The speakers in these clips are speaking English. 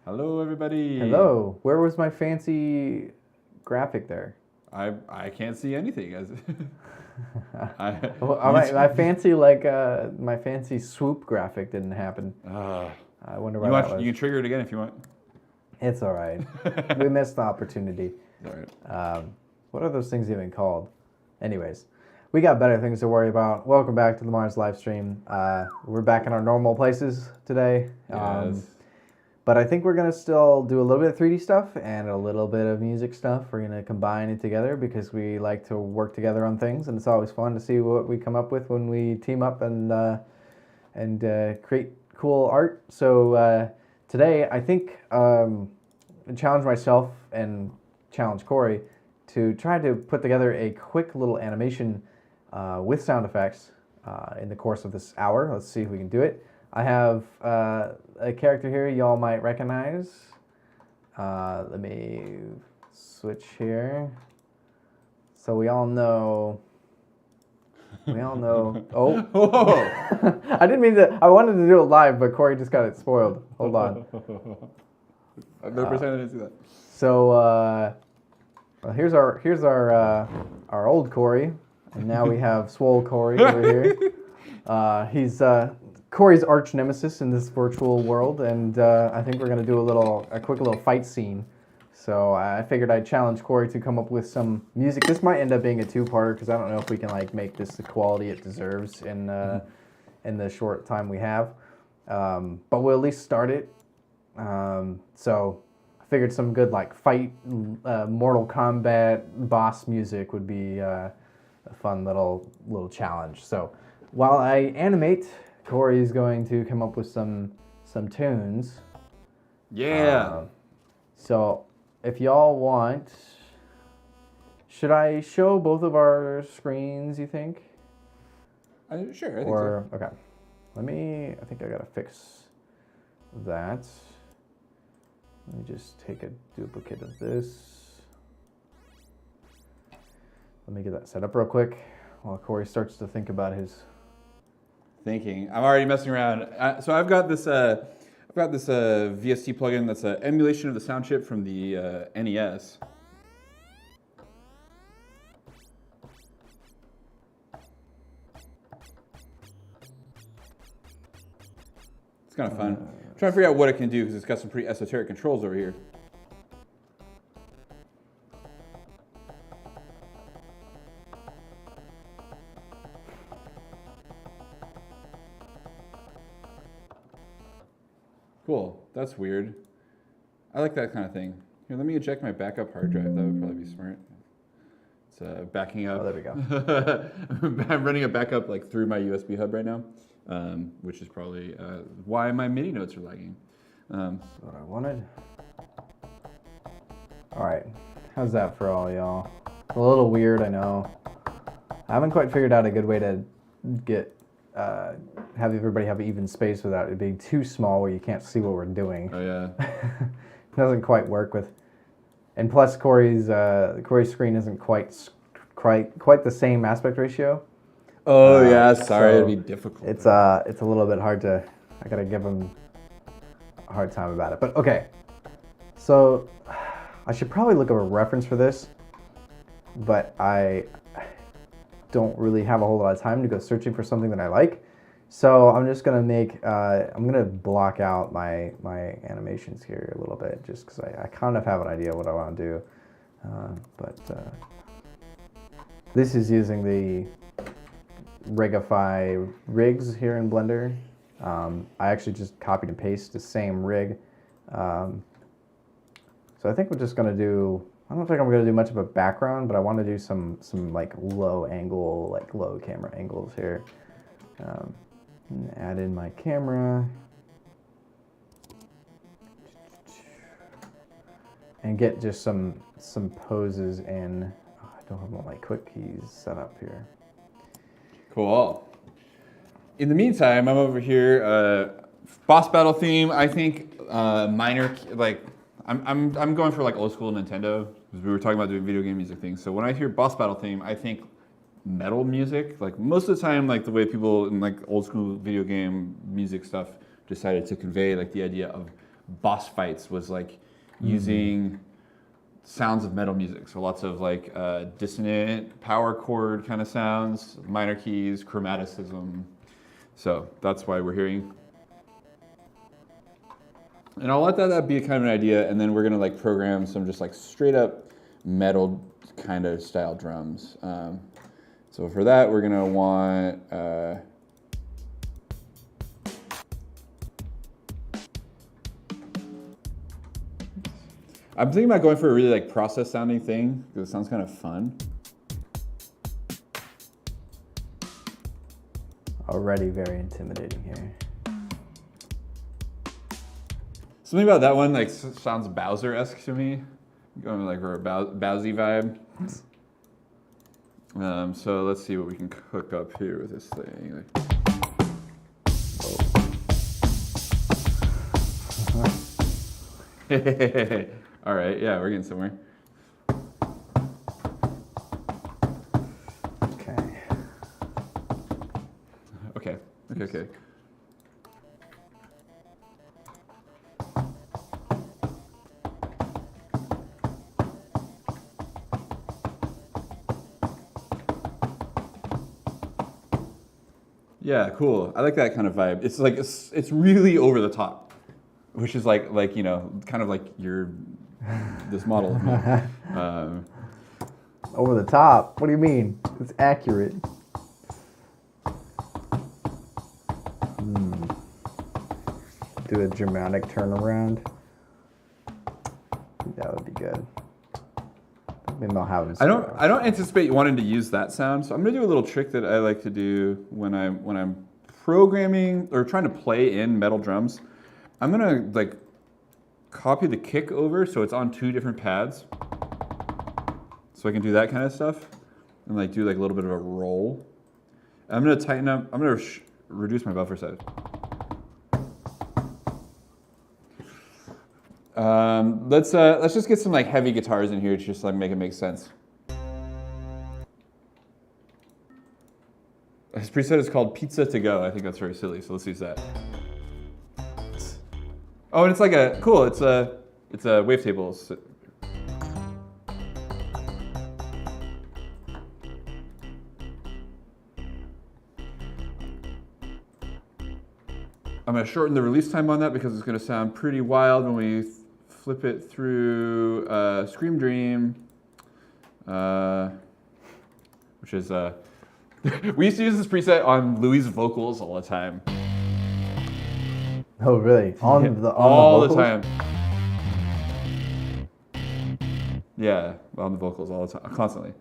Hello, everybody. Hello. Where was my fancy graphic there? I can't see anything. My fancy my fancy swoop graphic didn't happen. I wonder why that was. You can trigger it again if you want. It's all right. We missed the opportunity. All right. What are those things even called? Anyways, we got better things to worry about. Welcome back to the MARZ live stream. We're back in our normal places today. Yes. But I think we're going to still do a little bit of 3D stuff and a little bit of music stuff. We're going to combine it together because we like to work together on things, and it's always fun to see what we come up with when we team up and create cool art. So today, I think challenge myself and challenge Corey to try to put together a quick little animation with sound effects in the course of this hour. Let's see if we can do it. I have a character here y'all might recognize. Let me switch here. So we all know. Oh, Whoa! I didn't mean to. I wanted to do it live, but Corey just got it spoiled. Hold on. I've never pretended I didn't see that. So here's our old Corey, and now we have Swole Corey over here. He's Corey's arch nemesis in this virtual world, and I think we're gonna do a quick little fight scene. So I figured I'd challenge Corey to come up with some music. This might end up being a two-parter because I don't know if we can make this the quality it deserves in the short time we have. But we'll at least start it. So I figured some good fight, Mortal Kombat boss music would be a fun little challenge. So while I animate, Corey's going to come up with some tunes. Yeah. So if y'all want, should I show both of our screens, you think? Sure, I think so. Okay. I think I gotta fix that. Let me just take a duplicate of this. Let me get that set up real quick while Corey starts to think about his thinking. I'm already messing around. So I've got this VST plugin that's an emulation of the sound chip from the NES. It's kind of fun. I'm trying to figure out what it can do because it's got some pretty esoteric controls over here. Cool, that's weird. I like that kind of thing. Here, let me eject my backup hard drive. That would probably be smart. It's backing up. Oh, there we go. I'm running a backup through my USB hub right now, which is probably why my MIDI notes are lagging. That's what I wanted. All right, how's that for all y'all? A little weird, I know. I haven't quite figured out a good way to get have everybody have even space without it being too small where you can't see what we're doing. Oh yeah. It doesn't quite work with, and plus Corey's screen isn't quite the same aspect ratio. Oh yeah, sorry, so it'd be difficult. It's a little bit hard to. I gotta give him a hard time about it. But okay, so I should probably look up a reference for this, but I don't really have a whole lot of time to go searching for something that I like. So I'm just gonna I'm gonna block out my animations here a little bit just because I kind of have an idea what I want to do. But this is using the Rigify rigs here in Blender. I actually just copied and pasted the same rig. So I think we're just gonna do, I don't think I'm gonna do much of a background, but I want to do some low angle, low camera angles here. Add in my camera and get just some poses in. Oh, I don't have all my quick keys set up here. Cool. In the meantime, I'm over here. Boss battle theme. I think minor I'm going for old school Nintendo because we were talking about doing video game music things. So when I hear boss battle theme, I think metal music. Most of the time, the way people in old school video game music stuff decided to convey the idea of boss fights was like using sounds of metal music. So lots of like dissonant power chord kind of sounds, minor keys, chromaticism. So that's why we're hearing. And I'll let that be kind of an idea, and then we're gonna like program some just like straight up metal kind of style drums. So for that, we're gonna want I'm thinking about going for a really like process sounding thing because it sounds kind of fun. Already very intimidating here. Something about that one like sounds Bowser-esque to me. Going like for a Bowsy vibe. So let's see what we can cook up here with this thing. All right, yeah, we're getting somewhere. Okay. Yeah, cool. I like that kind of vibe. It's like it's really over the top, which is like you know, kind of like this model of me. Over the top? What do you mean? It's accurate. Do a dramatic turnaround. That would be good. Maybe I'll have it. I don't anticipate wanting to use that sound, so I'm gonna do a little trick that I like to do when I'm programming or trying to play in metal drums. I'm gonna like copy the kick over so it's on 2 different pads, so I can do that kind of stuff and like do like a little bit of a roll. I'm gonna tighten up. I'm gonna reduce my buffer size. Let's just get some like heavy guitars in here to just like make it make sense. This preset is called Pizza to Go. I think that's very silly, so let's use that. Oh, and it's like a cool. It's a wavetable. I'm gonna shorten the release time on that because it's gonna sound pretty wild when we flip it through Scream Dream, which is we used to use this preset on Louis' vocals all the time. Oh, really? On all the the time. Yeah, on the vocals all the time, constantly.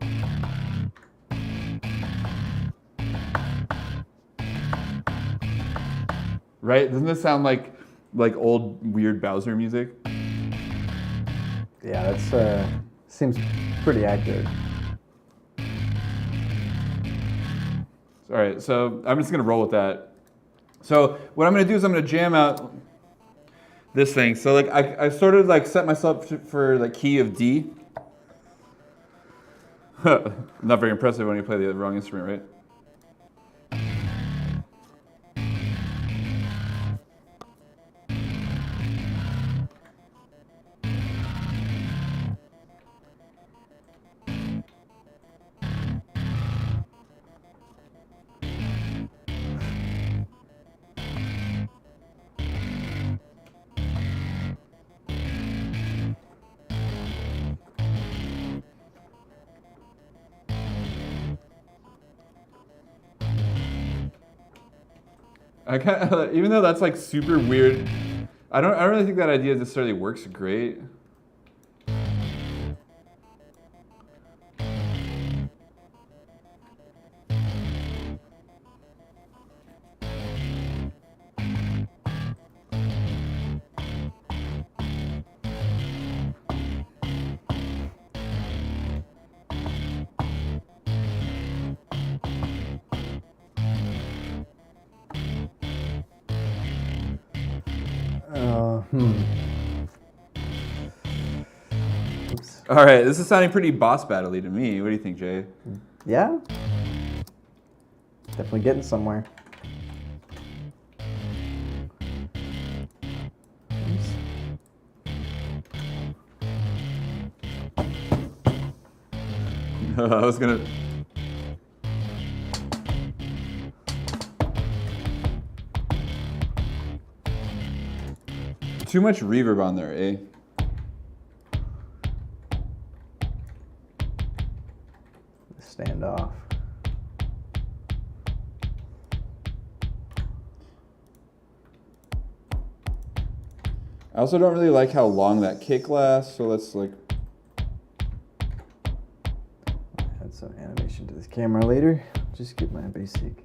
Right? Doesn't this sound like old weird Bowser music? Yeah, that's seems pretty accurate. All right, so I'm just gonna roll with that. So what I'm gonna do is I'm gonna jam out this thing. So like I sort of like set myself for like key of D. Not very impressive when you play the wrong instrument, right? I kind even though that's like super weird, I don't really think that idea necessarily works great. Oops. All right, this is sounding pretty boss battle-y to me. What do you think, Jay? Yeah? Definitely getting somewhere. Oops. I was gonna. Too much reverb on there, eh? Standoff. I also don't really like how long that kick lasts, so let's like. Add some animation to this camera later. Just get my basic.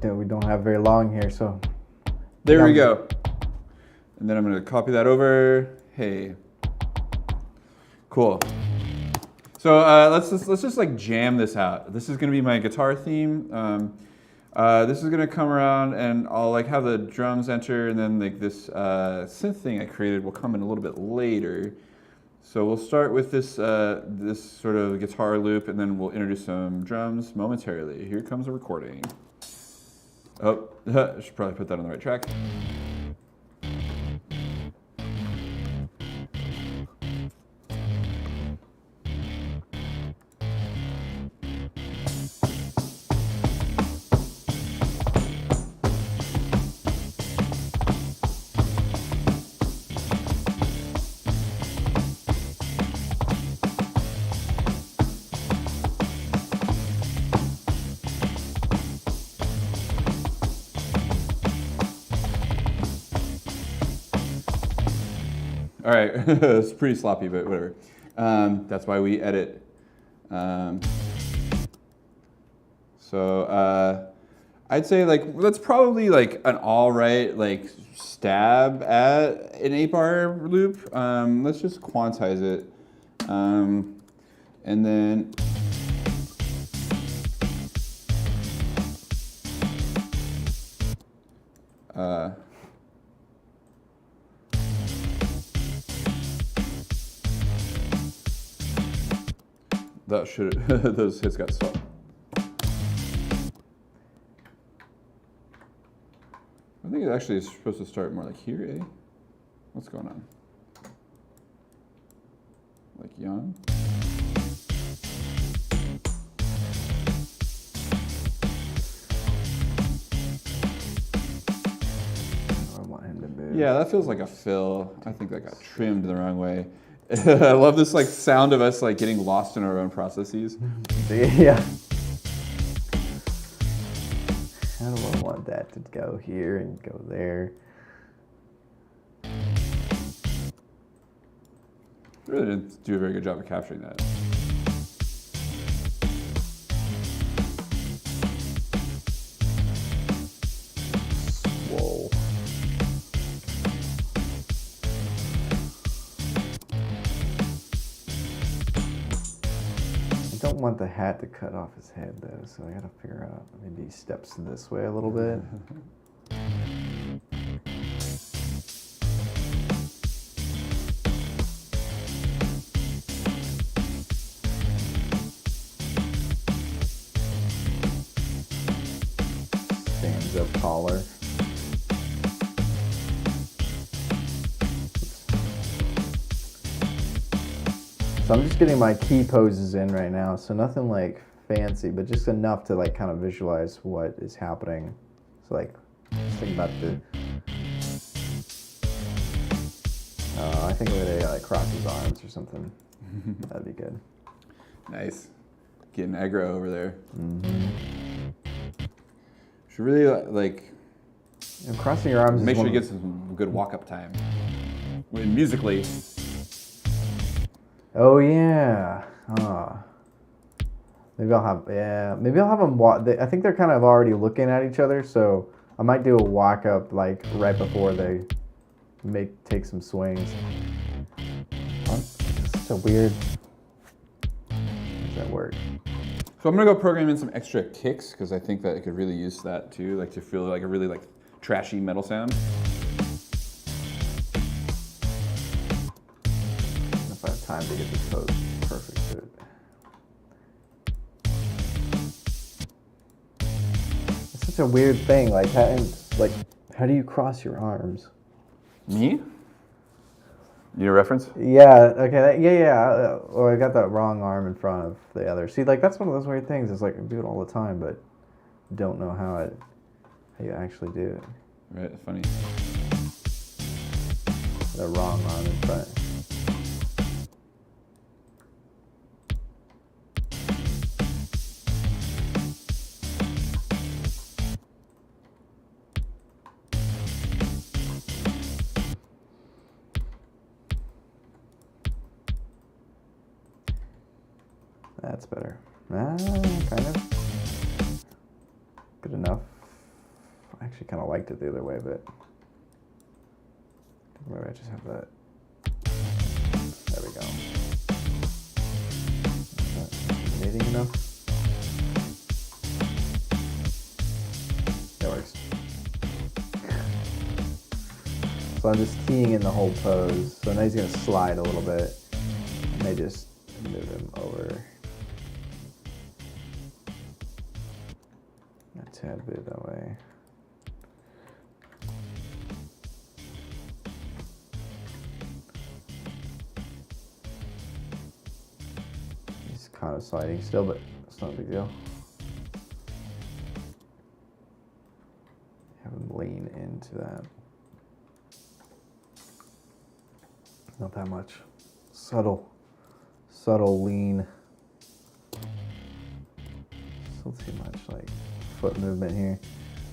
We don't have very long here, so. There we go. And then I'm gonna copy that over. Hey. Cool. So let's just like jam this out. This is gonna be my guitar theme. This is gonna come around and I'll like have the drums enter, and then like this synth thing I created will come in a little bit later. So we'll start with this this sort of guitar loop, and then we'll introduce some drums momentarily. Here comes a recording. Oh, I should probably put that on the right track. All right, it's pretty sloppy, but whatever. That's why we edit. So I'd say like that's probably like an all right like stab at an 8-bar loop. Let's just quantize it, and then. That should those hits got stopped. I think it actually is supposed to start more like here, eh? What's going on? Like yawn? I want him to move. Yeah, that feels like a fill. I think that got trimmed the wrong way. I love this like sound of us like getting lost in our own processes. Yeah. I don't want that to go here and go there. Really didn't do a very good job of capturing that. Whoa. I don't want the hat to cut off his head though, so I gotta figure out maybe he steps this way a little bit. Stands up taller. So I'm just getting my key poses in right now, so nothing like fancy, but just enough to like kind of visualize what is happening. So like, just think about the. I think I'm gonna like cross his arms or something. That'd be good. Nice. Getting aggro over there. Mm-hmm. Should really like. And crossing your arms. Make is sure you one get some good walk-up time. Musically. Oh yeah. Maybe I'll have Maybe I'll have them I think they're kind of already looking at each other, so I might do a walk up like right before they take some swings. It's such a weird. How does that work? So I'm gonna go program in some extra kicks because I think that it could really use that too, like to feel like a really like trashy metal sound. If I have time to get this pose perfect to it. It's such a weird thing. Like how do you cross your arms? Me? You need a reference? Yeah, okay, yeah. Oh, I got that wrong arm in front of the other. See, like, that's one of those weird things. It's like, I do it all the time, but don't know how you actually do it. Right, funny. The wrong arm in front. That's better. Kind of. Good enough. I actually kind of liked it the other way, but maybe I just have that. There we go. Is that knitting enough? That works. So I'm just keying in the whole pose. So now he's going to slide a little bit. And I just move him over. A tad bit that way. He's kind of sliding still, but it's not a big deal. Have him lean into that. Not that much. Subtle lean. Still too much like foot movement here.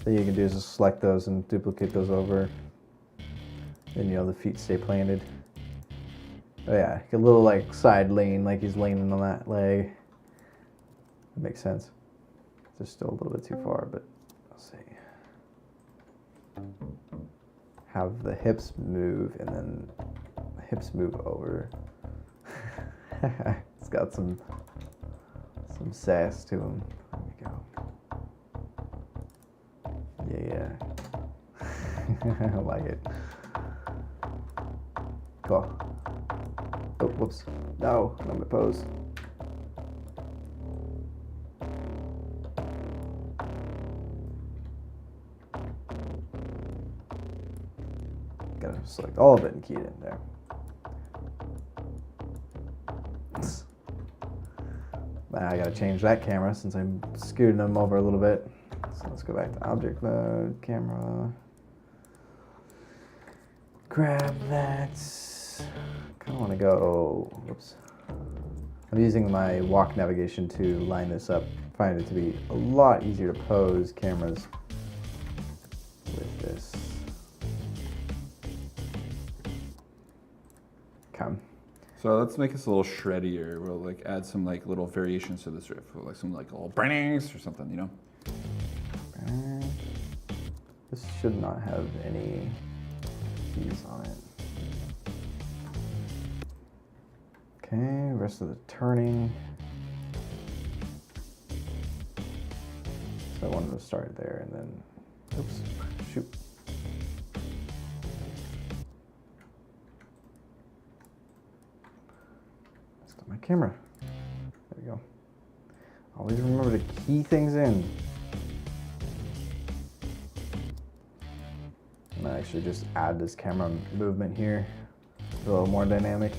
What you can do is just select those and duplicate those over. And the feet stay planted. Oh yeah, a little like side lean, like he's leaning on that leg. That makes sense. Just still a little bit too far, but I'll see. Have the hips move and then the hips move over. It's got some sass to him. There we go. Yeah. I like it. Cool. Oh, whoops. No, not my pose. Gotta select all of it and key it in there. Now I gotta change that camera since I'm scooting them over a little bit. So let's go back to object mode, camera. Grab that. Kind of want to go, whoops. I'm using my walk navigation to line this up. I find it to be a lot easier to pose cameras with this. Come. So let's make this a little shreddier. We'll like add some like little variations to this riff, like some like little brings or something, you know. This should not have any keys on it. Okay, rest of the turning. So I wanted to start there and then, oops, shoot. Stop my camera. There we go. Always remember to key things in. I'm gonna actually just add this camera movement here. A little more dynamic.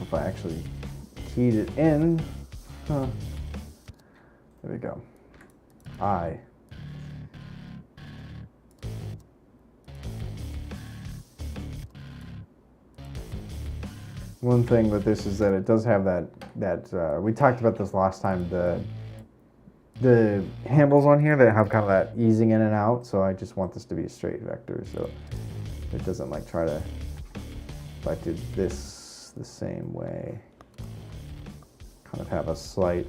If I actually keyed it in, there we go. One thing with this is that it does have that we talked about this last time, the handles on here that have kind of that easing in and out, so I just want this to be a straight vector so it doesn't like try to, if I did this the same way, kind of have a slight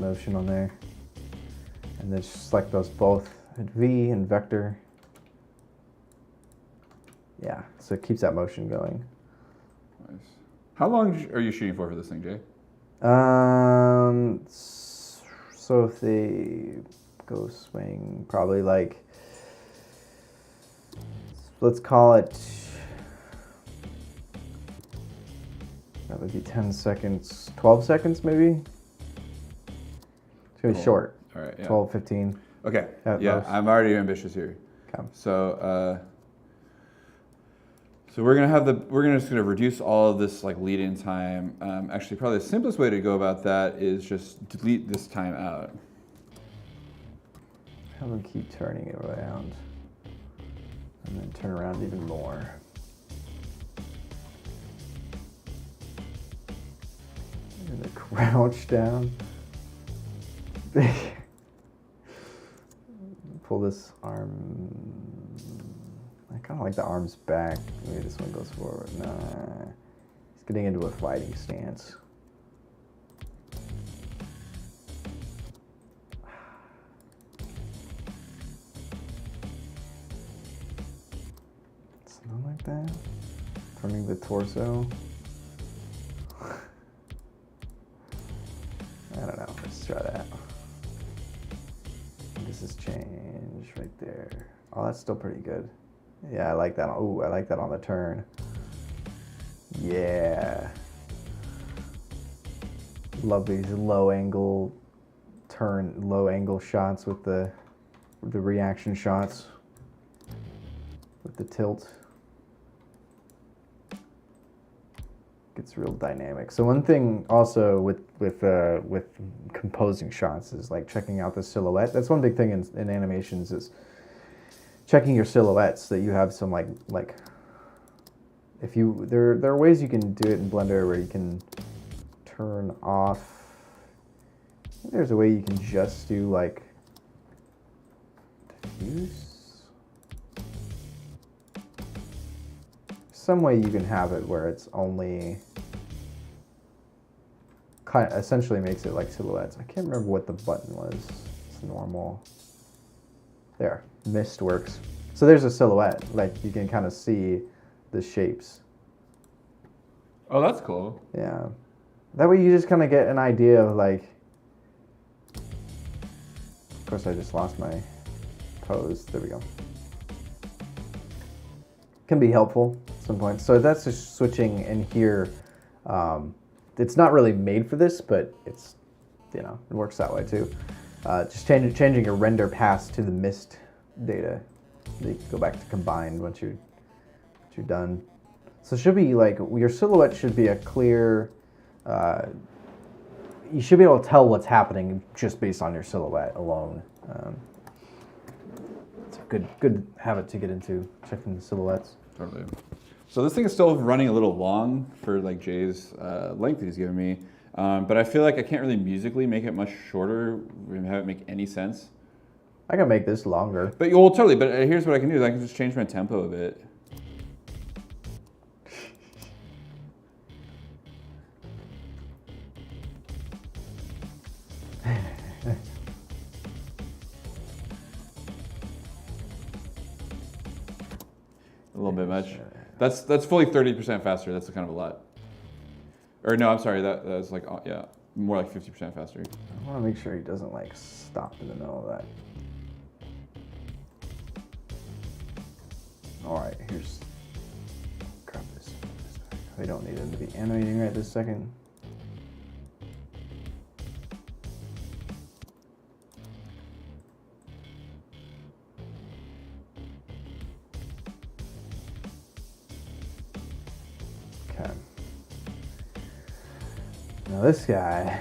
motion on there, and then just select those both at V and vector. Yeah, so it keeps that motion going. Nice. How long are you shooting for this thing, Jay? So if they go swing, probably like, let's call it That would be 10 seconds, 12 seconds maybe? It's going to be short. All right, yeah. 12, 15. Okay, at yeah, most. I'm already ambitious here. Okay. So, so we're just gonna reduce all of this like lead-in time. Actually, probably the simplest way to go about that is just delete this time out. Have them keep turning it around. And then turn around even more. And then crouch down. Pull this arm. I kind of like the arms back. Maybe this one goes forward. Nah. He's getting into a fighting stance. Something like that. Turning the torso. I don't know. Let's try that. This is change right there. Oh, that's still pretty good. Yeah, I like that. Ooh, I like that on the turn. Yeah. Love these low angle turn, low angle shots with the reaction shots with the tilt. Gets real dynamic. So one thing also with composing shots is like checking out the silhouette. That's one big thing in animations is checking your silhouettes, that you have some like if you there are ways you can do it in Blender where you can turn off. There's a way you can just do like diffuse. Some way you can have it where it's only kind of essentially makes it like silhouettes. I can't remember what the button was. It's normal. There, mist works. So there's a silhouette, like you can kind of see the shapes. Oh, that's cool. Yeah. That way you just kind of get an idea of like, of course I just lost my pose. There we go. Can be helpful at some point. So that's just switching in here. It's not really made for this, but it's, you know, it works that way too. Just changing your render pass to the mist data. You can go back to combined once you're done. So it should be like, your silhouette should be a clear, you should be able to tell what's happening just based on your silhouette alone. It's a good habit to get into, checking the silhouettes. Totally. So this thing is still running a little long for like Jay's length he's given me, but I feel like I can't really musically make it much shorter and have it make any sense. I can make this longer. But well, totally. But here's what I can do: is I can just change my tempo a bit. A little bit much. That's fully 30% faster. That's kind of a lot. Or no, I'm sorry. That's like yeah, more like 50% faster. I want to make sure he doesn't like stop in the middle of that. All right, here's. Grab this. We don't need him to be animating right this second. Okay. Now this guy.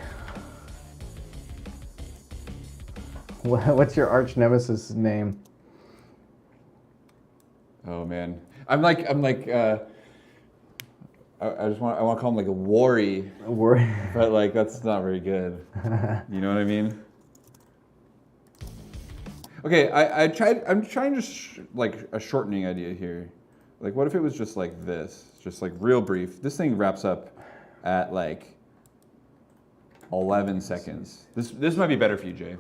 What's your arch nemesis name? Oh man, I just want to call him like a worry, but like that's not very good. You know what I mean? Okay, I'm trying just like a shortening idea here. Like, what if it was just like this, just like real brief? This thing wraps up at like 11 seconds. This might be better for you, Jay.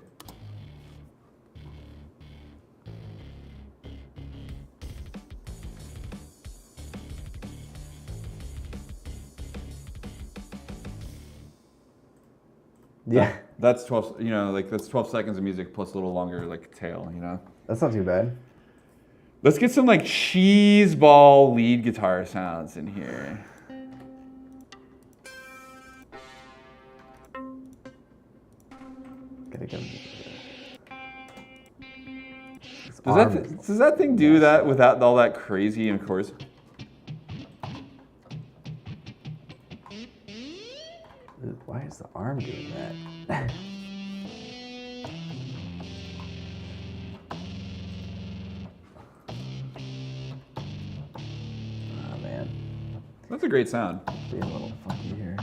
Yeah. That's 12, you know, like that's 12 seconds of music plus a little longer like tail, you know? That's not too bad. Let's get some like cheese ball lead guitar sounds in here. Gotta get Does that thing do that without all that crazy in chorus? Why is the arm doing that? Oh man. That's a great sound. Be a little funky here.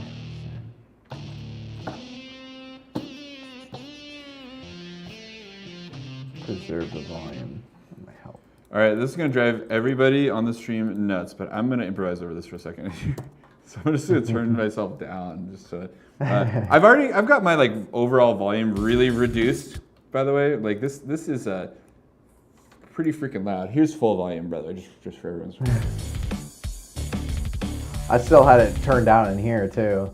Preserve the volume. That might help. All right, this is gonna drive everybody on the stream nuts, but I'm gonna improvise over this for a second. So I'm just gonna turn myself down just so. I've got my like overall volume really reduced. By the way, like this is pretty freaking loud. Here's full volume, brother, just for everyone's. I still had it turned down in here too.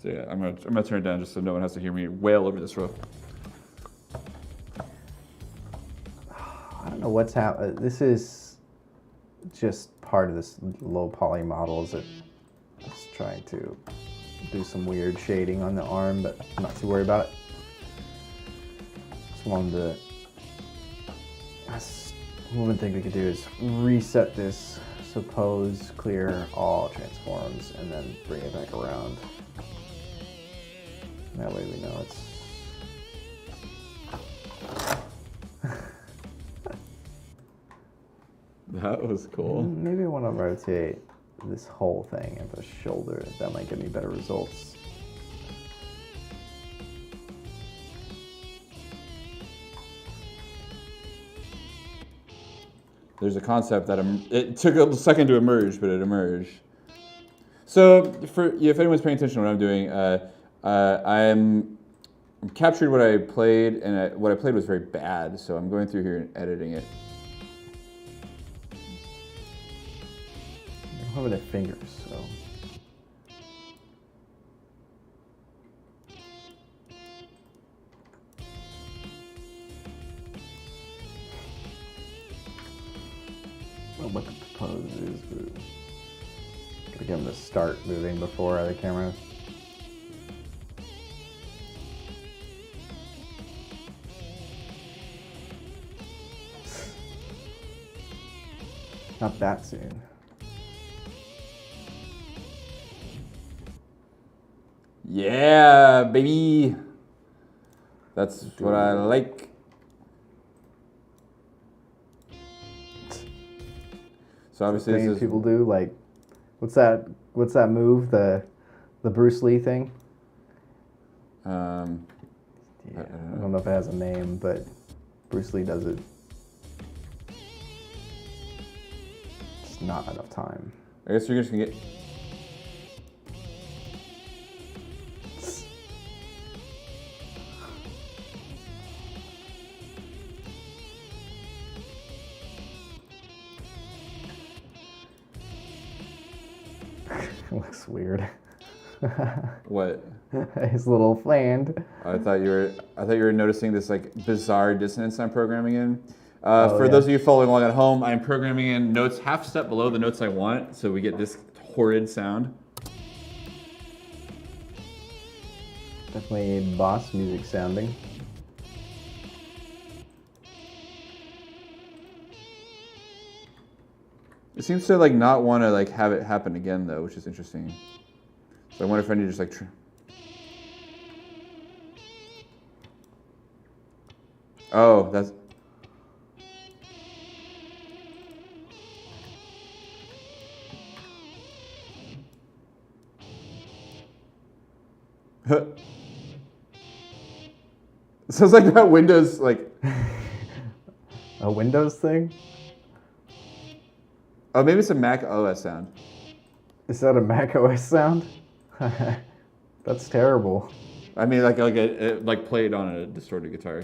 So yeah, I'm gonna turn it down just so no one has to hear me wail over this row. I don't know what's happening. This is just part of this low poly model. Is it's trying to do some weird shading on the arm, but I'm not too worried about it. Just wanted to. One thing we could do is reset this. Suppose clear all transforms and then bring it back around. That way we know it's. That was cool. Maybe I want to rotate this whole thing at the shoulder. That might give me better results. There's a concept that it took a second to emerge, but it emerged. So if anyone's paying attention to what I'm doing, I'm captured what I played, and what I played was very bad, so I'm going through here and editing it. I don't have any fingers, so. I don't know what the propose is, but gotta get him to start moving before the camera. Not that soon. Yeah, baby. That's what I like. So obviously this is people do like, what's that move? The Bruce Lee thing. Yeah, I don't know if it has a name, but Bruce Lee does it. It's not enough time. I guess you're just gonna get. It looks weird. What? His little fland. I thought you were noticing this like bizarre dissonance I'm programming in. Oh, for yeah. those of you following along at home, I'm programming in notes half step below the notes I want, so we get this horrid sound. Definitely boss music sounding. It seems to like not want to like have it happen again though, which is interesting. So I wonder if I need to just like. Oh, that's. Sounds like that Windows like. A Windows thing? Oh, maybe it's a Mac OS sound. Is that a Mac OS sound? That's terrible. I mean, like played on a distorted guitar.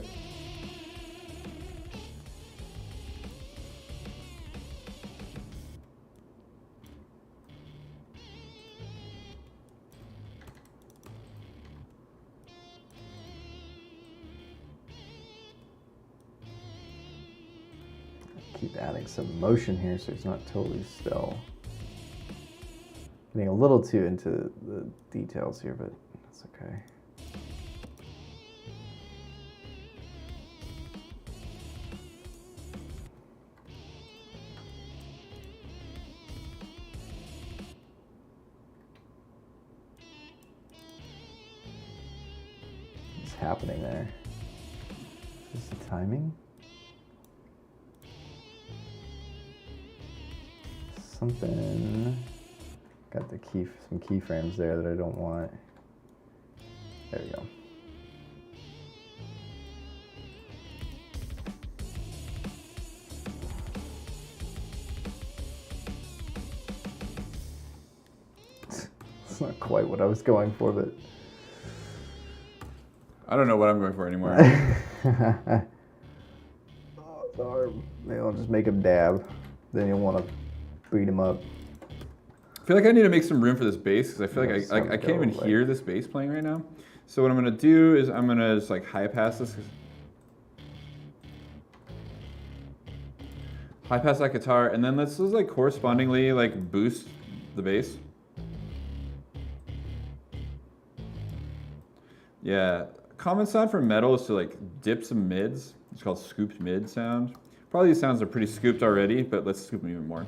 Keep adding some motion here so it's not totally still. Getting a little too into the details here, but that's okay. happening there? Is this the timing? Something. Got the some keyframes there that I don't want. There we go. It's not quite what I was going for, but I don't know what I'm going for anymore. Oh, it's hard. Maybe I'll just make him dab. Then you'll want to beat him up. I feel like I need to make some room for this bass because I feel like I can't even Go, hear this bass playing right now. So what I'm gonna do is I'm gonna just like high pass this. High pass that guitar, and then let's just like correspondingly like boost the bass. Yeah, common sound for metal is to like dip some mids. It's called scooped mid sound. Probably these sounds are pretty scooped already, but let's scoop them even more.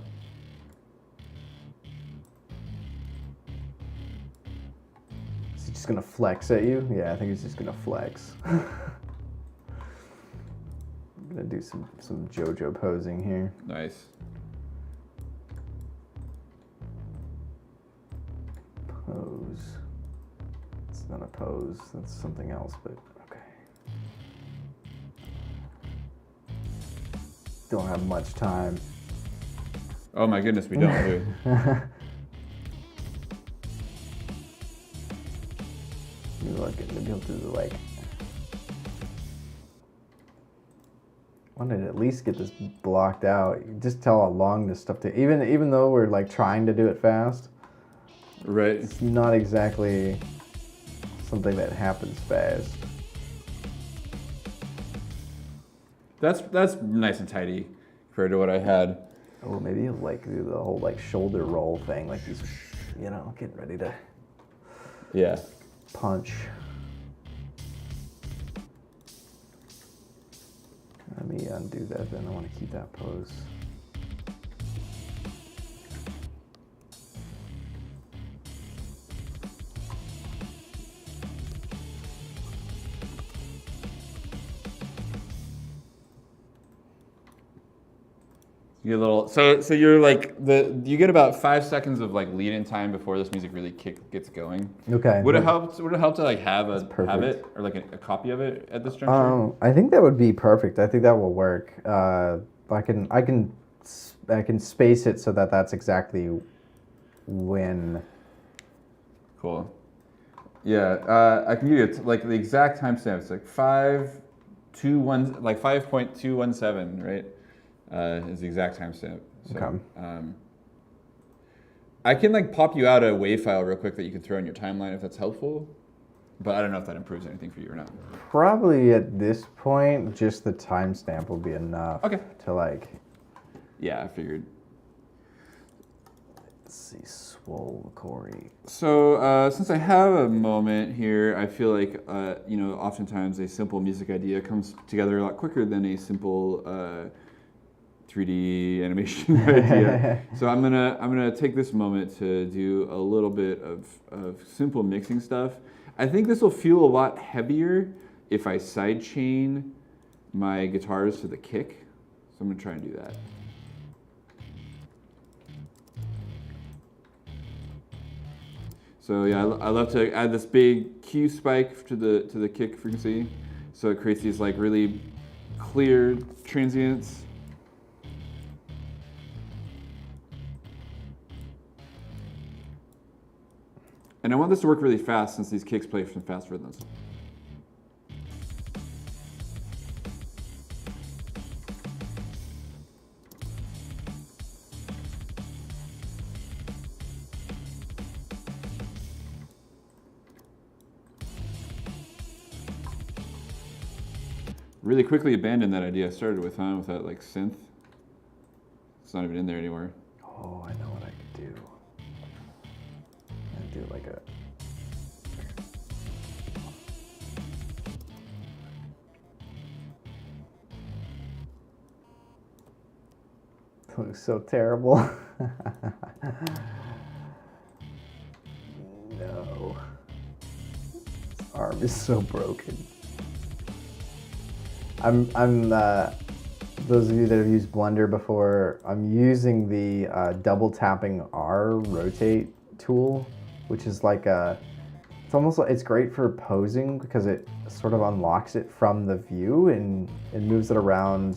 Is he just gonna flex at you? Yeah, I think he's just gonna flex. I'm gonna do some JoJo posing here. Nice. Pose. It's not a pose. That's something else, but okay. Don't have much time. Oh my goodness, we don't, do. Maybe he'll do the like. I wanted to at least get this blocked out. You can just tell how long this stuff takes. Even though we're like trying to do it fast, Right. it's not exactly something that happens fast. That's nice and tidy compared to what I had. Oh, maybe he'll like do the whole like shoulder roll thing, like he's, getting ready to Yeah. punch. Let me undo that then. I want to keep that pose. You get a little so you're like you get about 5 seconds of like lead in time before this music really gets going. Okay. Would it help to like have it or like a copy of it at this juncture? I think that would be perfect. I think that will work. I can space it so that that's exactly when. Cool. Yeah, I can give you like the exact timestamp. It's like 5.217, right? Is the exact timestamp. So, Okay. I can like pop you out a WAV file real quick that you can throw in your timeline if that's helpful, but I don't know if that improves anything for you or not. Probably at this point, just the timestamp will be enough. Okay. To like. Yeah, I figured. Let's see, Swole Corey. So since I have a moment here, I feel like oftentimes a simple music idea comes together a lot quicker than a simple 3D animation idea. So I'm gonna take this moment to do a little bit of simple mixing stuff. I think this will feel a lot heavier if I sidechain my guitars to the kick. So I'm gonna try and do that. So yeah, I love to add this big Q spike to the kick frequency, so it creates these like really clear transients. And I want this to work really fast since these kicks play some fast rhythms. Really quickly abandoned that idea I started with, with that like synth. It's not even in there anymore. Oh, I know what I could do. I'd do like a. That looks so terrible. No. This arm is so broken. I'm those of you that have used Blender before, I'm using the double tapping R rotate tool, which is like it's almost like it's great for posing because it sort of unlocks it from the view and it moves it around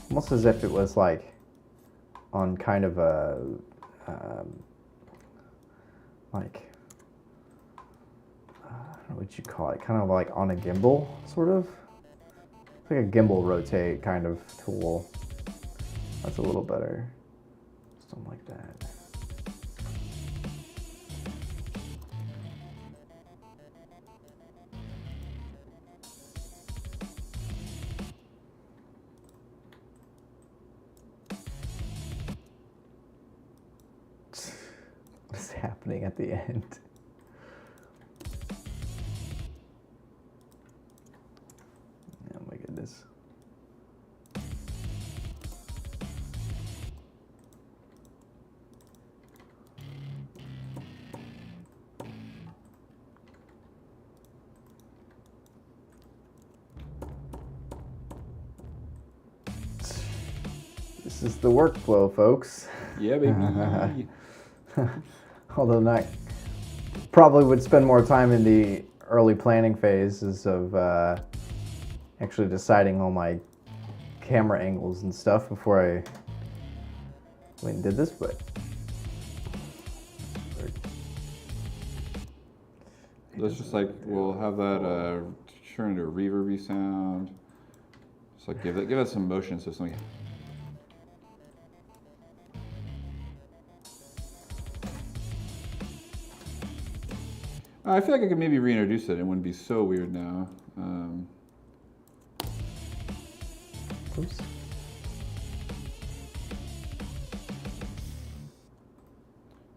almost as if it was like on kind of a like I don't know what you call it, kind of like on a gimbal, sort of. It's like a gimbal rotate kind of tool. That's a little better. Something like that. What's happening at the end? Oh my goodness. This is the workflow, folks. Yeah, baby. Although not, probably would spend more time in the early planning phases of actually deciding all my camera angles and stuff before I went and did this, but Let's just like, we'll have that turn into a reverby sound. Just like give that some motion so something. I feel like I could maybe reintroduce it. It wouldn't be so weird now. oops.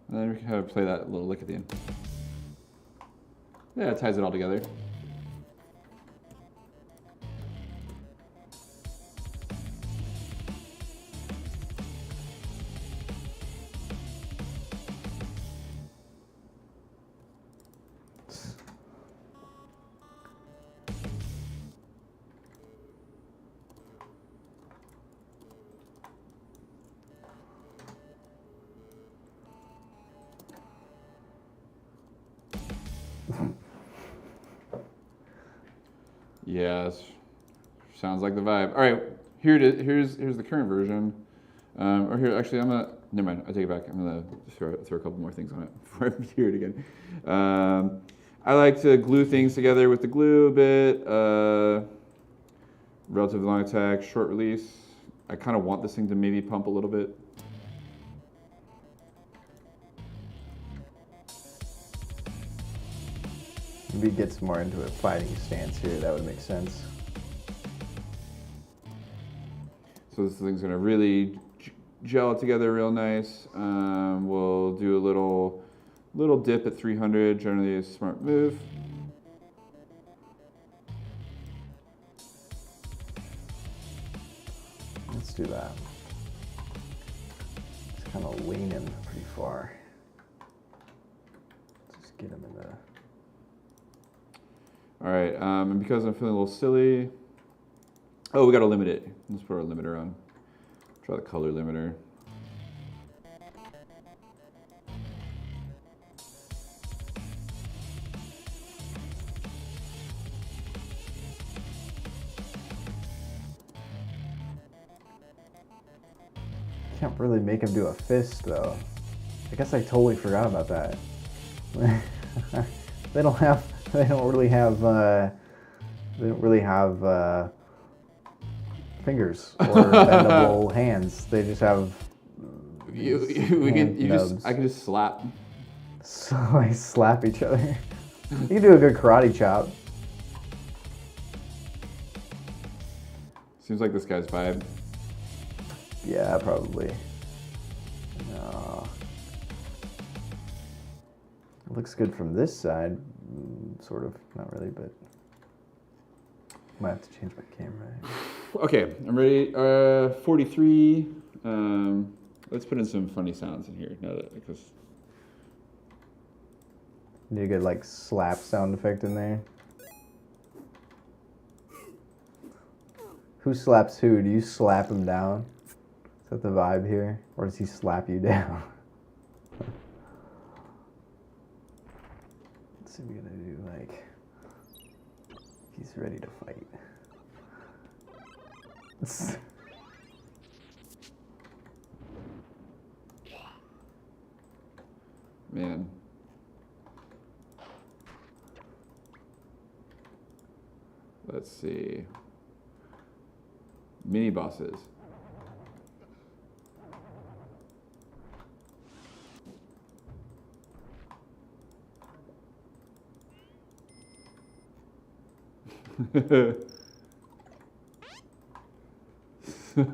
And then we can kind of play that little lick at the end. Yeah, it ties it all together. Yeah, sounds like the vibe. All right, here it is. Here's the current version. Or here, actually, never mind. I take it back. I'm gonna throw a couple more things on it before I hear it again. I like to glue things together with the glue a bit. Relatively long attack, short release. I kind of want this thing to maybe pump a little bit. Maybe gets more into a fighting stance here. That would make sense. So this thing's gonna really gel together real nice. We'll do a little dip at 300. Generally a smart move. Let's do that. Just kind of lean him pretty far. Just get him in the. All right, and because I'm feeling a little silly, oh, we gotta limit it. Let's put our limiter on. Try the color limiter. Can't really make him do a fist though. I guess I totally forgot about that. They don't really have fingers or bendable hands. They just have I can just slap. So I slap each other. You can do a good karate chop. Seems like this guy's vibe. Yeah, probably. No. It looks good from this side. Sort of, not really, but might have to change my camera. Okay, I'm ready. 43. Let's put in some funny sounds in here now that because Need a good like slap sound effect in there. Who slaps who? Do you slap him down? Is that the vibe here? Or does he slap you down? What's he gonna do? Like, he's ready to fight. Man. Let's see. Mini bosses. There we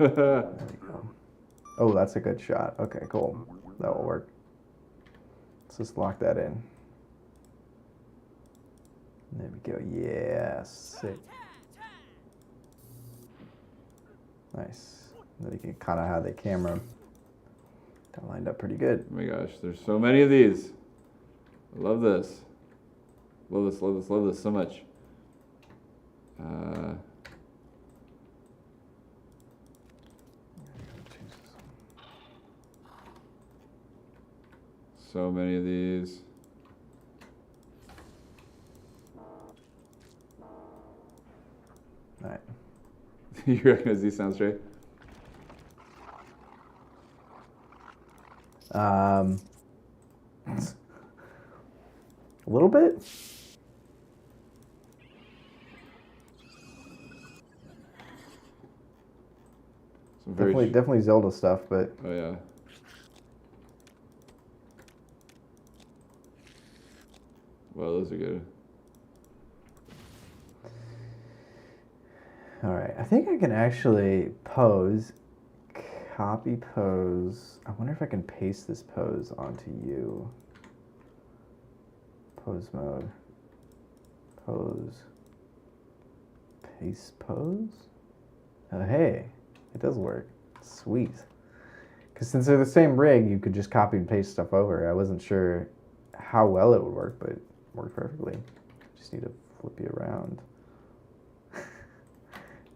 go. Oh, that's a good shot. Okay, cool. That will work. Let's just lock that in. There we go. Yeah, sick. Nice. Then you can kind of have the camera lined up pretty good. Oh my gosh, there's so many of these. I love this. Love this, love this, love this so much. So many of these. All right. You recognize these sounds straight? A little bit. Some Definitely Zelda stuff, but Oh yeah. Well, those are good. all right. I think I can actually pose, copy pose. I wonder if I can paste this pose onto you. Pose mode. Pose. Paste pose? Oh, hey. It does work. Sweet. Because since they're the same rig, you could just copy and paste stuff over. I wasn't sure how well it would work, but it worked perfectly. Just need to flip you around.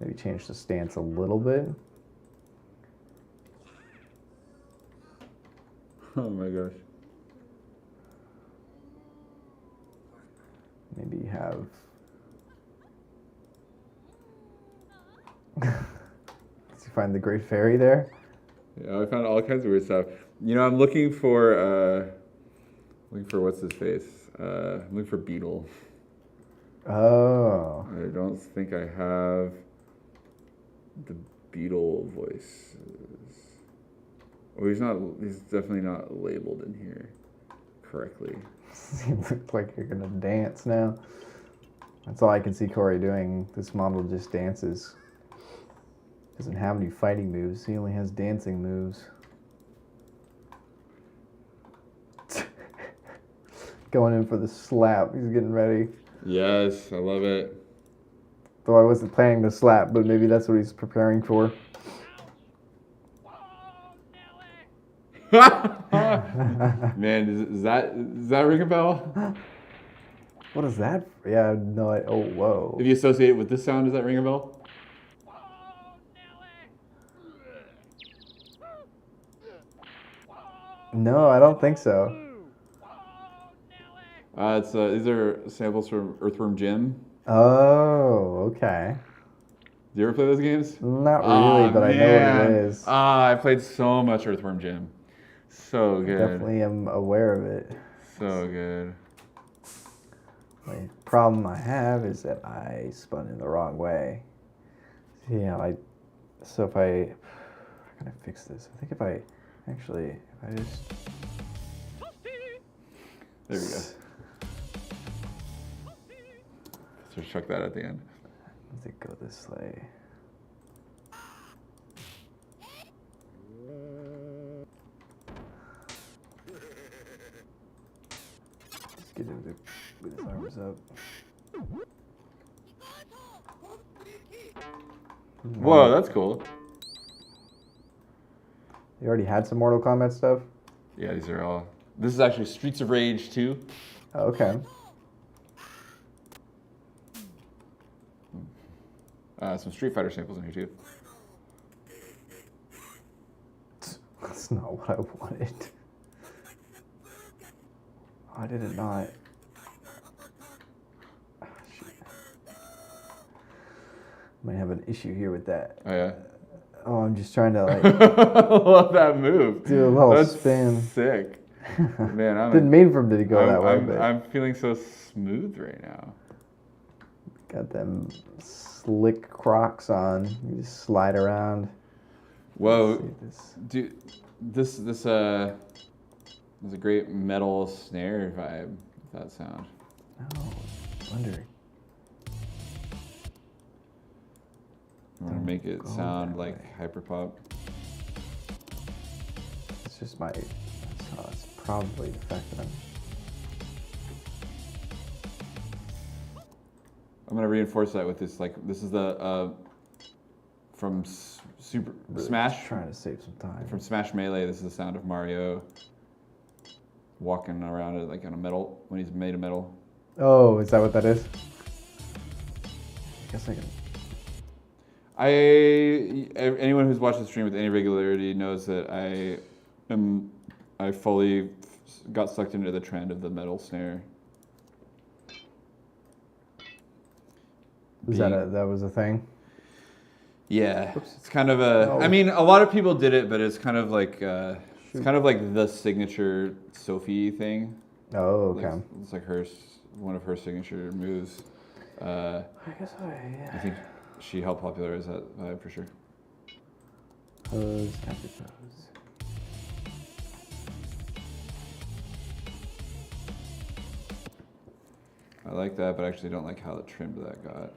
Maybe change the stance a little bit. Oh my gosh. Maybe you have... Did you find the Great Fairy there? Yeah, I found all kinds of weird stuff. You know, I'm looking for what's his face? I'm looking for Beetle. Oh. I don't think I have the Beetle voices. Oh, he's definitely not labeled in here correctly. You look like you're gonna dance now. That's all I can see Corey doing. This model just dances. Doesn't have any fighting moves. He only has dancing moves. Going in for the slap. He's getting ready. Yes, I love it. Though I wasn't planning to slap, but maybe that's what he's preparing for. Man, does that ring a bell? What is that? Yeah, no. Oh, whoa. If you associate it with this sound, does that ring a bell? No, I don't think so. These are samples from Earthworm Jim. Oh, okay. Do you ever play those games? Not really, but I know what it is. I played so much Earthworm Jim. So good. Definitely am aware of it. So good. The problem I have is that I spun in the wrong way. Yeah, how can I fix this? I think if I just... There we go. So chuck that at the end. Let it go this way. Just get him with his arms up. Whoa, that's cool. You already had some Mortal Kombat stuff? Yeah, these are all. This is actually Streets of Rage 2. Oh, okay. Some Street Fighter samples in here too. That's not what I wanted. Why did it not? Oh, shoot. Might have an issue here with that. Oh yeah. Oh, I'm just trying to like I love that move. do a little That's spin. sick. Man, Didn't mean for him to go that way, but I'm feeling so smooth right now. got them slick Crocs on. You just slide around. Whoa, Let's see dude, this is a great metal snare vibe. That sound. Oh, wondering. I'm gonna make it Go sound that like way. hyperpop. It's just my. It's probably the fact that I'm gonna reinforce that with this. Like this is the from Super really Smash trying to save some time. from Smash Melee. This is the sound of Mario walking around it like on a metal when he's made of metal. Oh, is that what that is? I guess I can. Anyone who's watched the stream with any regularity knows that I fully got sucked into the trend of the metal snare. Was that was a thing? Yeah, Oops. it's kind of a. Oh. I mean, a lot of people did it, but it's kind of like it's kind of like the signature Sophie thing. Oh, okay. Like, it's like one of her signature moves. I guess I think she helped popularize that vibe for sure. Pose, counter pose. I like that, but I actually don't like how the trimmed that got.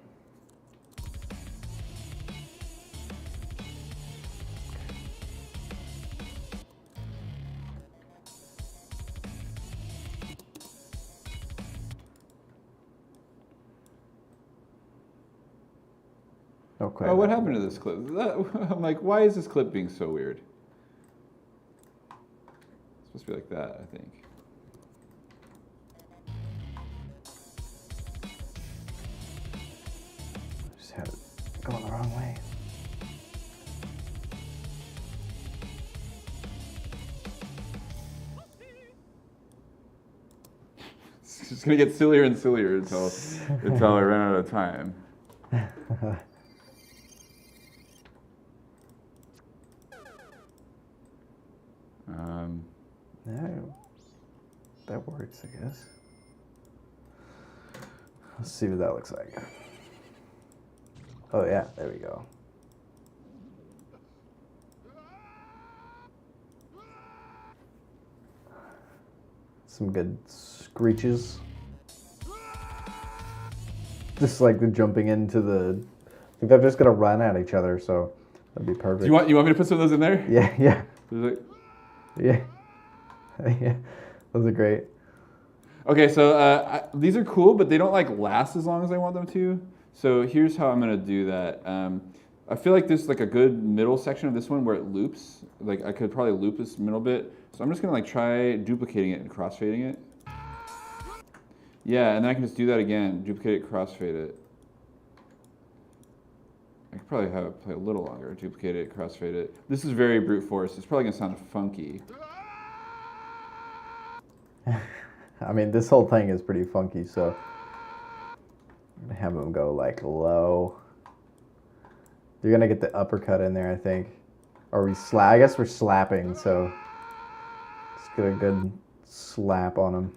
Okay. Oh, what happened to this clip? I'm like, why is this clip being so weird? It's supposed to be like that, I think. Just had it going the wrong way. It's just gonna get sillier and sillier until I run out of time. No, that works, I guess. Let's see what that looks like. Oh yeah, there we go. Some good screeches. Just like the jumping into the. I think they're just gonna run at each other, so that'd be perfect. Do you want me to put some of those in there? Yeah, yeah, There's like- yeah, yeah. Those are great. Okay, so these are cool, but they don't like last as long as I want them to. So here's how I'm gonna do that. I feel like there's like a good middle section of this one where it loops. Like I could probably loop this middle bit. So I'm just gonna like try duplicating it and crossfading it. Yeah, and then I can just do that again. Duplicate it, crossfade it. I could probably have it play a little longer. Duplicate it, crossfade it. This is very brute force. It's probably gonna sound funky. I mean, this whole thing is pretty funky, so I'm gonna have them go like low. You're gonna get the uppercut in there, I think. Or I guess we're slapping, so let's get a good slap on them.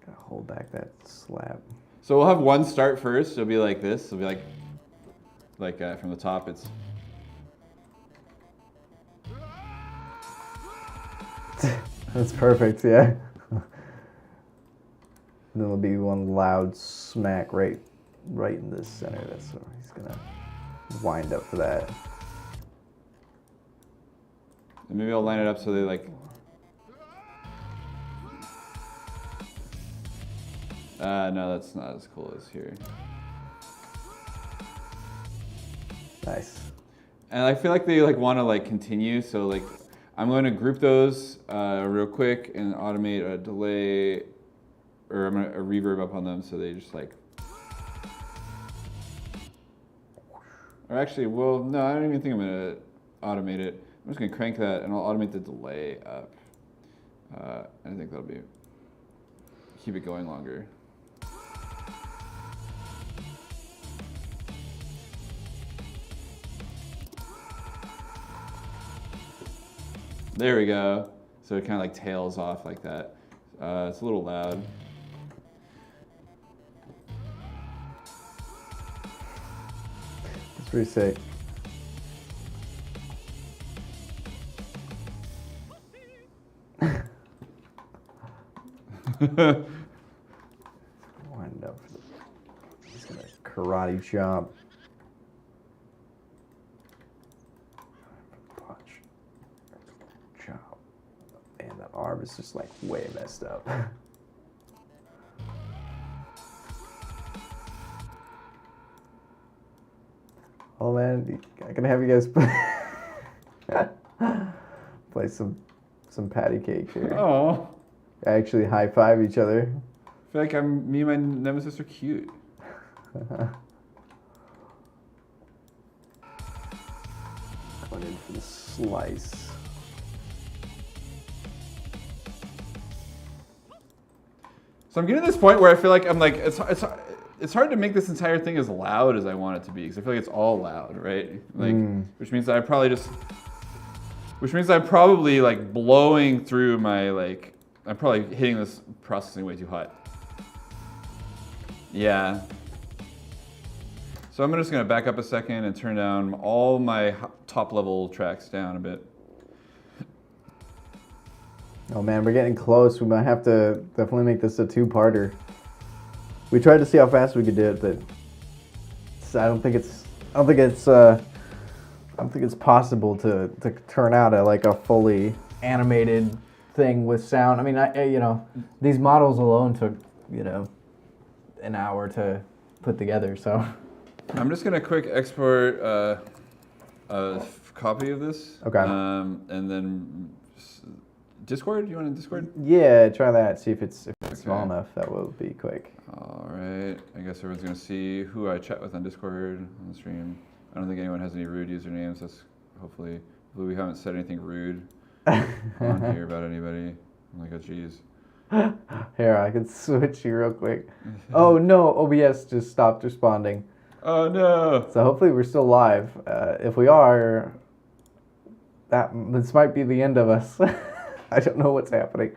Gotta hold back that slap. So we'll have one start first. It'll be like this. It'll be like from the top. It's That's perfect, yeah. And then there'll be one loud smack right in the center. That's where he's gonna wind up for that. and maybe I'll line it up so they like. No, that's not as cool as here. Nice. And I feel like they like want to like continue. So like I'm going to group those real quick and automate a delay or I'm gonna reverb up on them so they just like. Or actually, well, no, I don't even think I'm gonna automate it. I'm just gonna crank that and I'll automate the delay up. I think that'll be keep it going longer. There we go. So it kind of like tails off like that. It's a little loud. That's pretty sick. Wind up. He's gonna karate chop. Punch. Chop. Man, that arm is just like way messed up. Oh man, I can have you guys play some patty cake here. Oh. Actually high five each other. I feel like me and my nemesis are cute. Going in for the slice. So I'm getting to this point where I feel like I'm like it's hard to make this entire thing as loud as I want it to be because I feel like it's all loud, right? Like which means that I'm probably like blowing through my like I'm probably hitting this processing way too hot. Yeah. So I'm just gonna back up a second and turn down all my top level tracks down a bit. Oh man, we're getting close. We might have to definitely make this a two-parter. We tried to see how fast we could do it, but I don't think it's possible to turn out a fully animated thing with sound. I mean, these models alone took an hour to put together. So I'm just gonna quick export a copy of this. Okay. And then Discord. You want to Discord? Yeah, try that. See if it's small enough. That will be quick. All right. I guess everyone's gonna see who I chat with on Discord on the stream. I don't think anyone has any rude usernames. That's hopefully we haven't said anything rude on here about anybody. I'm like, oh geez. Here, I can switch you real quick. Oh no, OBS just stopped responding. Oh no. So hopefully we're still live. If we are, this might be the end of us. I don't know what's happening.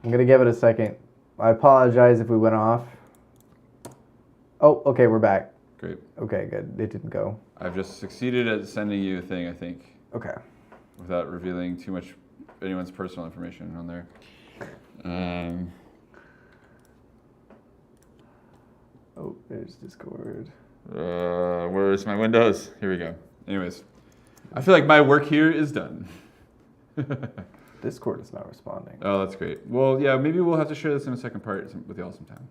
I'm gonna give it a second. I apologize if we went off. Oh, okay, we're back. Great. Okay, good. It didn't go. I've just succeeded at sending you a thing, I think. Okay. Without revealing too much anyone's personal information on there. Oh, there's Discord. Where's my Windows? Here we go. Anyways, I feel like my work here is done. Discord is not responding. Oh, that's great. Well, yeah, maybe we'll have to share this in a second part with y'all sometime.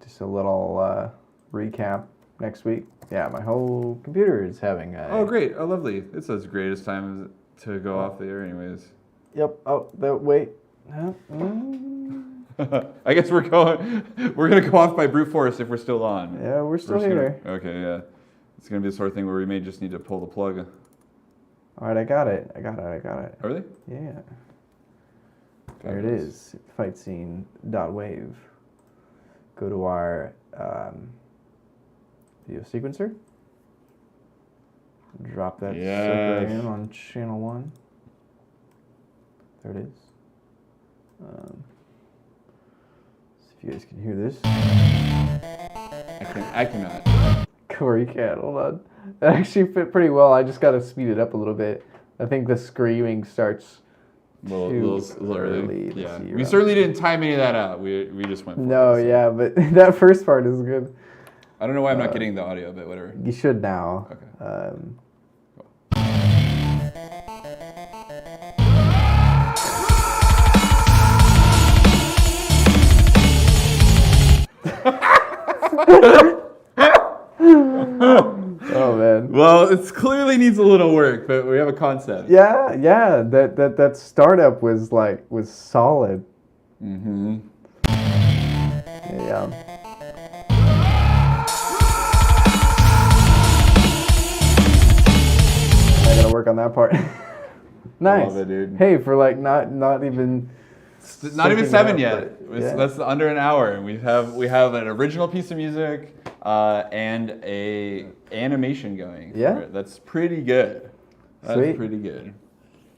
Just a little recap next week. Yeah, my whole computer is having a... Oh, great. Oh, lovely. It's as great as time to go off the air anyways. Yep. Oh, wait. I guess we're gonna go off by brute force if we're still on. Yeah, we're still here. Okay, yeah. It's gonna be the sort of thing where we may just need to pull the plug. All right, I got it. Oh, really? Yeah. There it is. Fight scene .wave. Go to our video sequencer. Drop that sucker in on channel 1. There it is. See if you guys can hear this. I cannot. Corey can't. Hold on. That actually fit pretty well. I just got to speed it up a little bit. I think the screaming starts a little early. Yeah. We around. certainly didn't time any of that out. We just went for No, it, so. yeah, but that first part is good. I don't know why I'm not getting the audio, but whatever. You should now. Okay. Oh man. Well, it clearly needs a little work, but we have a concept. Yeah. That startup was solid. Mm-hmm. Yeah. I gotta work on that part. Nice. love it, dude. Hey, for like not even. Not even syncing 7 up, yet. but, yeah. That's under an hour, and we have an original piece of music and a animation going. for Yeah. it. That's pretty good. That's Sweet. pretty good.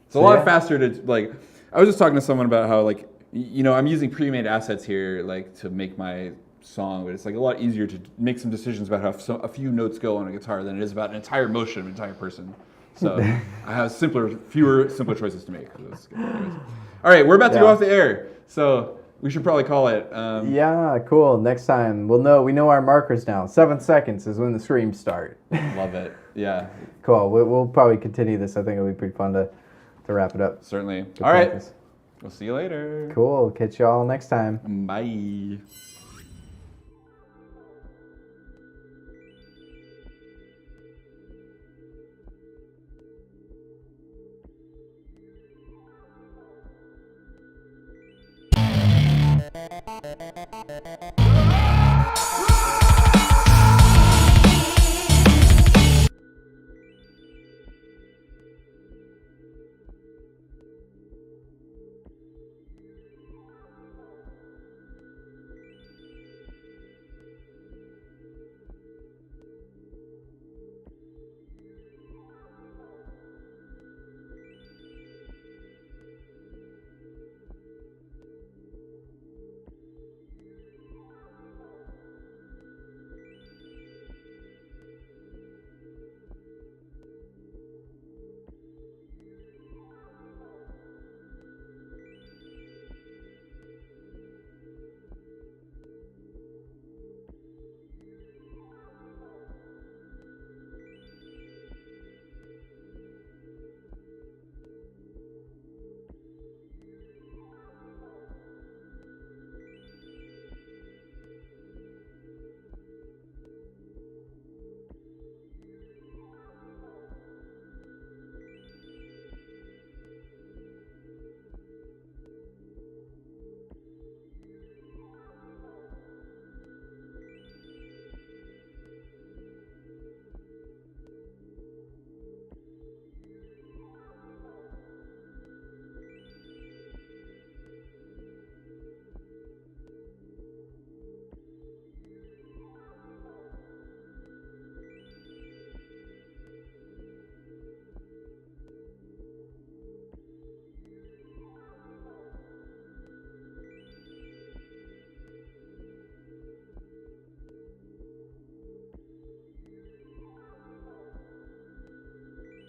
It's a So, lot yeah. faster to like. I was just talking to someone about how like I'm using pre-made assets here like to make my song, but it's like a lot easier to make some decisions about how a few notes go on a guitar than it is about an entire motion of an entire person. So I have fewer simpler choices to make. So that's good. Anyways. All right, we're about to go Yeah. off the air, so we should probably call it. Yeah, cool. Next time we know our markers now. 7 seconds is when the screams start. Love it. Yeah, Cool. We'll probably continue this. I think it'll be pretty fun to wrap it up. certainly. Good All right, practice. we'll see you later. Cool. Catch y'all next time. Bye.